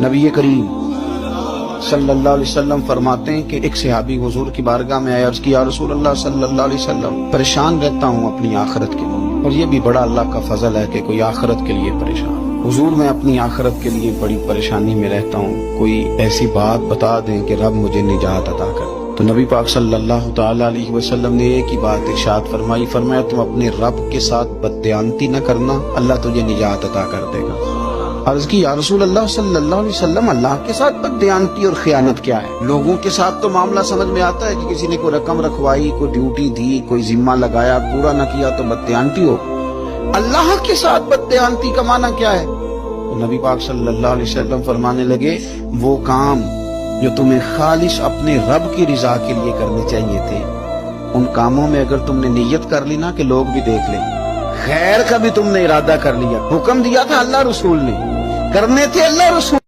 نبی کریم صلی اللہ علیہ وسلم فرماتے ہیں کہ ایک صحابی حضور کی بارگاہ میں آیا، عرض کی یا رسول اللہ صلی اللہ علیہ وسلم پریشان رہتا ہوں اپنی آخرت کے لیے، اور یہ بھی بڑا اللہ کا فضل ہے کہ کوئی آخرت کے لیے پریشان۔ حضور میں اپنی آخرت کے لیے بڑی پریشانی میں رہتا ہوں، کوئی ایسی بات بتا دیں کہ رب مجھے نجات عطا کر۔ تو نبی پاک صلی اللہ تعالی علیہ وسلم نے ایک ہی بات ارشاد فرمائی، فرمایا تم اپنے رب کے ساتھ بددیانتی نہ کرنا، اللہ تجھے نجات عطا کر دے گا۔ عرض کی یا رسول اللہ صلی اللہ علیہ وسلم اللہ کے ساتھ بددیانتی اور خیانت کیا ہے؟ لوگوں کے ساتھ تو معاملہ سمجھ میں آتا ہے کہ کسی نے کوئی رقم رکھوائی، کوئی ڈیوٹی دی، کوئی ذمہ لگایا، پورا نہ کیا تو بددیانتی ہو۔ اللہ کے ساتھ بددیانتی کا معنی کیا ہے؟ نبی پاک صلی اللہ علیہ وسلم فرمانے لگے وہ کام جو تمہیں خالص اپنے رب کی رضا کے لیے کرنے چاہیے تھے، ان کاموں میں اگر تم نے نیت کر لی نا کہ لوگ بھی دیکھ لیں، خیر کا بھی تم نے ارادہ کر لیا، حکم دیا تھا اللہ رسول نے، کرنے تھے اللہ رسول